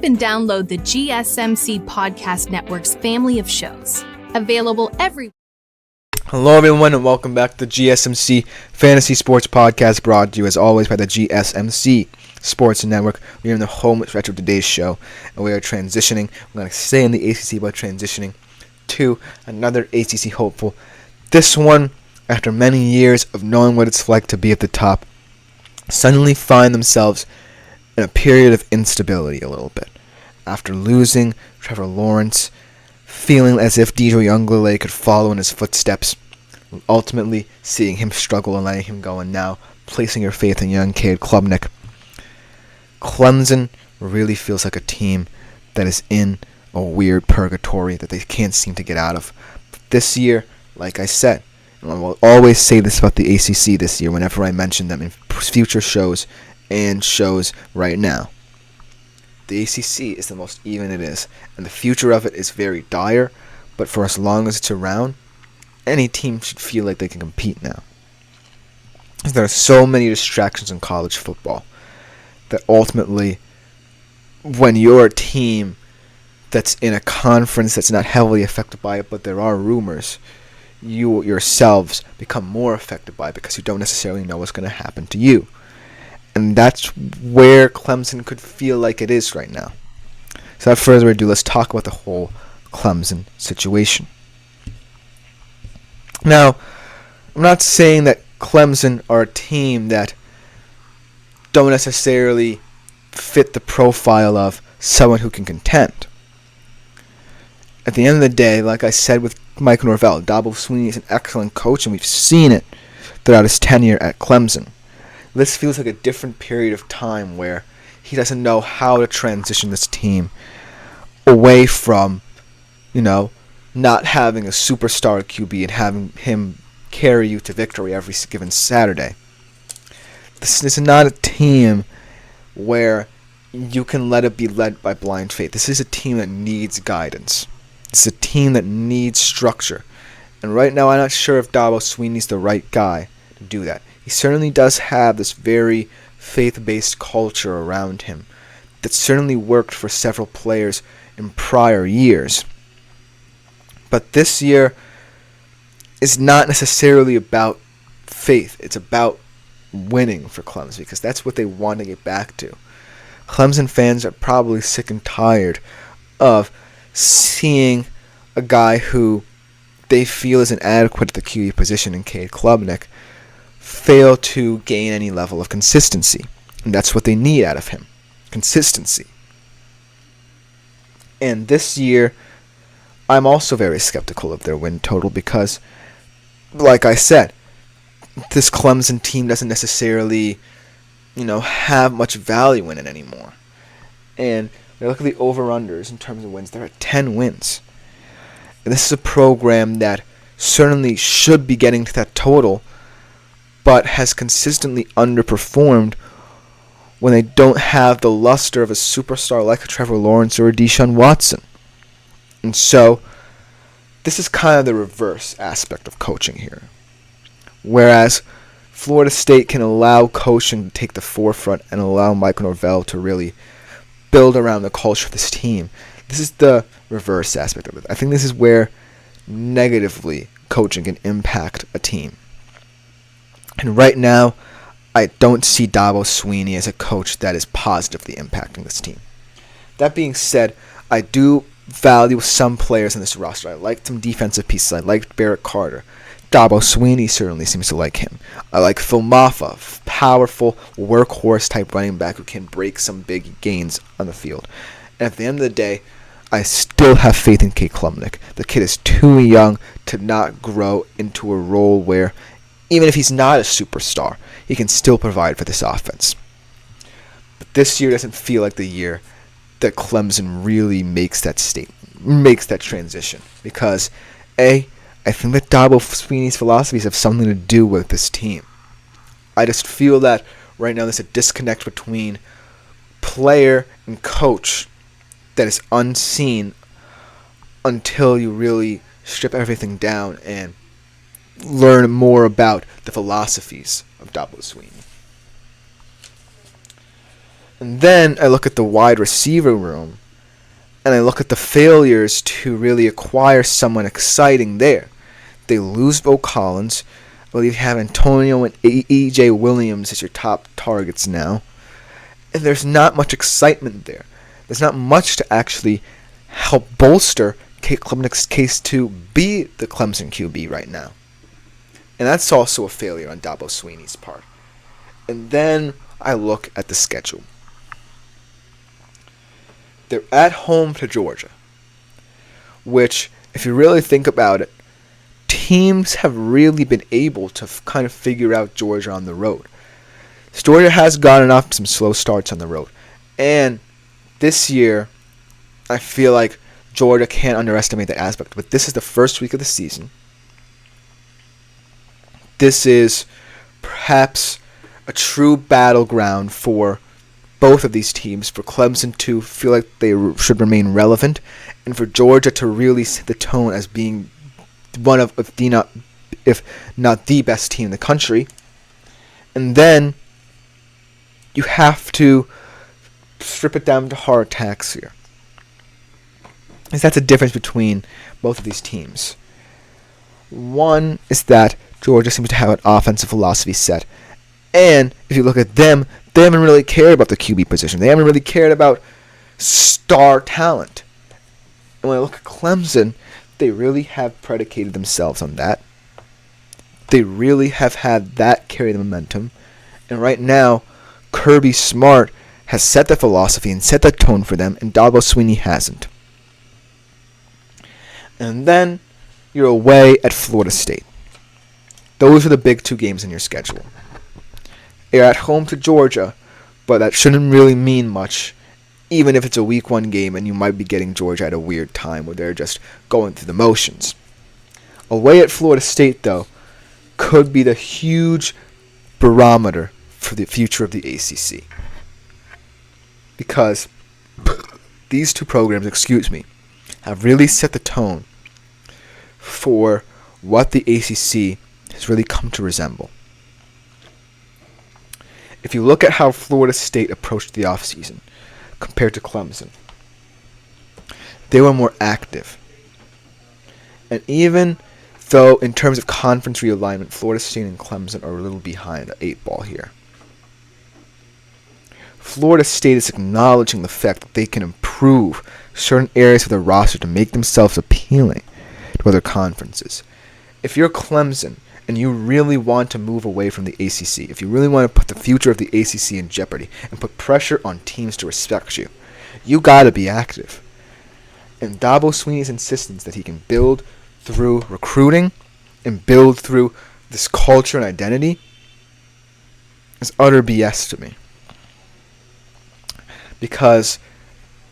And download the GSMC Podcast Network's family of shows. Available every... Hello everyone and welcome back to the GSMC Fantasy Sports Podcast, brought to you as always by the GSMC Sports Network. We are in the home stretch of today's show and we are transitioning. We're going to stay in the ACC by transitioning to another ACC hopeful. This one, after many years of knowing what it's like to be at the top, suddenly find themselves in a period of instability a little bit. After losing Trevor Lawrence, feeling as if DJ Younglele could follow in his footsteps, ultimately seeing him struggle and letting him go, and now placing your faith in young Cade Klubnik. Clemson really feels like a team that is in a weird purgatory that they can't seem to get out of. But this year, like I said, and I will always say this about the ACC this year whenever I mention them in future shows and shows right now. The ACC is the most even it is, and the future of it is very dire, but for as long as it's around, any team should feel like they can compete now. There are so many distractions in college football that ultimately, when you're a team that's in a conference that's not heavily affected by it, but there are rumors, you yourselves become more affected by it because you don't necessarily know what's going to happen to you. And that's where Clemson could feel like it is right now. So without further ado, let's talk about the whole Clemson situation. Now, I'm not saying that Clemson are a team that don't necessarily fit the profile of someone who can contend. At the end of the day, like I said with Mike Norvell, Dabo Swinney is an excellent coach, and we've seen it throughout his tenure at Clemson. This feels like a different period of time where he doesn't know how to transition this team away from, not having a superstar QB and having him carry you to victory every given Saturday. This is not a team where you can let it be led by blind faith. This is a team that needs guidance. It's a team that needs structure. And right now, I'm not sure if Dabo Swinney's the right guy to do that. He certainly does have this very faith-based culture around him that certainly worked for several players in prior years. But this year is not necessarily about faith. It's about winning for Clemson, because that's what they want to get back to. Clemson fans are probably sick and tired of seeing a guy who they feel is inadequate at the QB position in Cade Klubnik fail to gain any level of consistency. And that's what they need out of him. Consistency. And this year, I'm also very skeptical of their win total because, like I said, this Clemson team doesn't necessarily, have much value in it anymore. And look at the over-unders in terms of wins. They're at 10 wins. And this is a program that certainly should be getting to that total, but has consistently underperformed when they don't have the luster of a superstar like a Trevor Lawrence or a Deshaun Watson. And so, this is kind of the reverse aspect of coaching here. Whereas Florida State can allow coaching to take the forefront and allow Mike Norvell to really build around the culture of this team, this is the reverse aspect of it. I think this is where negatively coaching can impact a team. And right now, I don't see Dabo Swinney as a coach that is positively impacting this team. That being said, I do value some players in this roster. I like some defensive pieces. I liked Barrett Carter. Dabo Swinney certainly seems to like him. I like Phil Maffa, powerful workhorse type running back who can break some big gains on the field. And at the end of the day, I still have faith in Cade Klubnik. The kid is too young to not grow into a role where, even if he's not a superstar, he can still provide for this offense. But this year doesn't feel like the year that Clemson really makes that transition. Because, I think that Dabo Swinney's philosophies have something to do with this team. I just feel that right now there's a disconnect between player and coach that is unseen until you really strip everything down and learn more about the philosophies of Dabo Swinney. And then I look at the wide receiver room, and I look at the failures to really acquire someone exciting there. They lose Bo Collins. I believe you have Antonio and E.J. Williams as your top targets now. And there's not much excitement there. There's not much to actually help bolster Kate Klubnik's case to be the Clemson QB right now. And that's also a failure on Dabo Swinney's part. And then I look at the schedule. They're at home to Georgia, which, if you really think about it, teams have really been able to kind of figure out Georgia on the road. Georgia has gotten off some slow starts on the road. And this year, I feel like Georgia can't underestimate that aspect. But this is the first week of the season. This is perhaps a true battleground for both of these teams, for Clemson to feel like they should remain relevant, and for Georgia to really set the tone as being one of, if not the best team in the country. And then you have to strip it down to hard attacks here. Because that's the difference between both of these teams. One is that Georgia seems to have an offensive philosophy set. And if you look at them, they haven't really cared about the QB position. They haven't really cared about star talent. And when I look at Clemson, they really have predicated themselves on that. They really have had that carry the momentum. And right now, Kirby Smart has set the philosophy and set the tone for them, and Dabo Swinney hasn't. And then you're away at Florida State. Those are the big two games in your schedule. You're at home to Georgia, but that shouldn't really mean much, even if it's a week 1 game and you might be getting Georgia at a weird time where they're just going through the motions. Away at Florida State, though, could be the huge barometer for the future of the ACC. Because these two programs, have really set the tone for what the ACC has really come to resemble. If you look at how Florida State approached the offseason compared to Clemson, they were more active. And even though in terms of conference realignment, Florida State and Clemson are a little behind the 8 ball here, Florida State is acknowledging the fact that they can improve certain areas of their roster to make themselves appealing to other conferences. If you're Clemson and you really want to move away from the ACC, if you really want to put the future of the ACC in jeopardy and put pressure on teams to respect you, you got to be active. And Dabo Swinney's insistence that he can build through recruiting and build through this culture and identity is utter BS to me. Because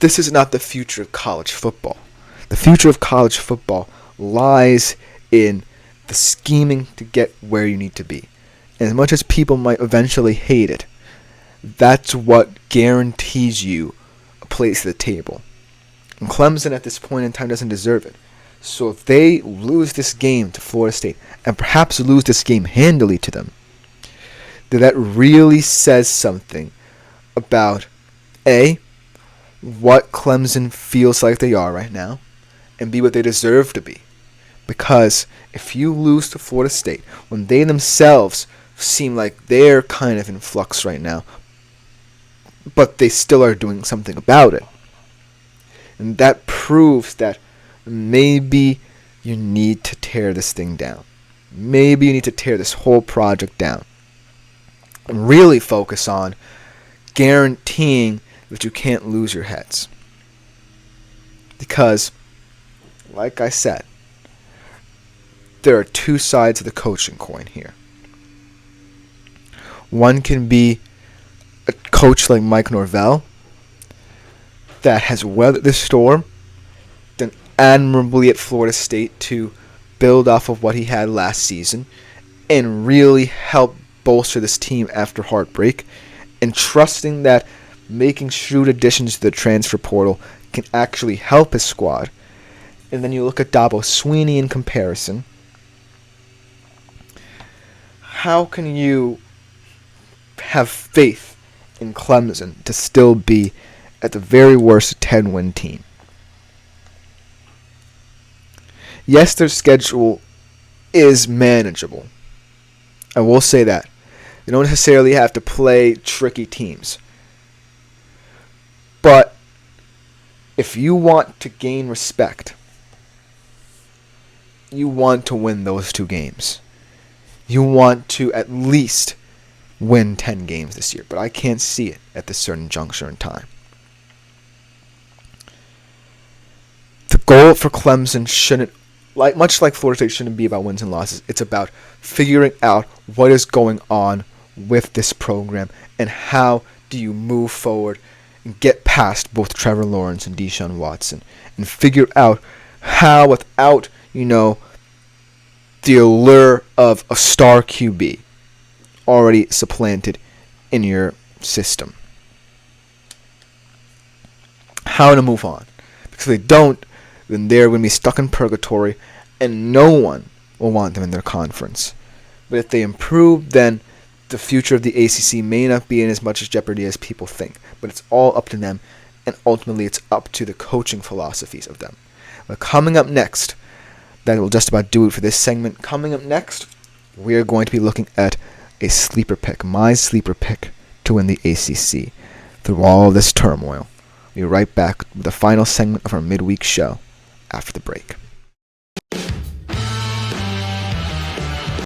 this is not the future of college football. The future of college football lies in the scheming to get where you need to be. And as much as people might eventually hate it, that's what guarantees you a place at the table. And Clemson at this point in time doesn't deserve it. So if they lose this game to Florida State, and perhaps lose this game handily to them, then that really says something about A, what Clemson feels like they are right now, and B, what they deserve to be. Because if you lose to Florida State, when they themselves seem like they're kind of in flux right now, but they still are doing something about it, and that proves that maybe you need to tear this thing down. Maybe you need to tear this whole project down and really focus on guaranteeing that you can't lose your heads. Because, like I said, there are two sides of the coaching coin here. One can be a coach like Mike Norvell that has weathered the storm, done admirably at Florida State to build off of what he had last season and really help bolster this team after heartbreak, and trusting that making shrewd additions to the transfer portal can actually help his squad. And then you look at Dabo Swinney in comparison. How can you have faith in Clemson to still be, at the very worst, a 10-win team. Yes, their schedule is manageable. I will say that. They don't necessarily have to play tricky teams. But if you want to gain respect, you want to win those 2 games. You want to at least win 10 games this year. But I can't see it at this certain juncture in time. The goal for Clemson shouldn't, much like Florida State, shouldn't be about wins and losses. It's about figuring out what is going on with this program and how do you move forward and get past both Trevor Lawrence and Deshaun Watson and figure out how, without, the allure of a star QB already supplanted in your system, how to move on. Because if they don't, then they're going to be stuck in purgatory and no one will want them in their conference. But if they improve, then the future of the ACC may not be in as much jeopardy as people think. But it's all up to them, and ultimately it's up to the coaching philosophies of them. But coming up next, that will just about do it for this segment. Coming up next, we are going to be looking at a sleeper pick, my sleeper pick to win the ACC through all of this turmoil. We'll be right back with the final segment of our midweek show after the break.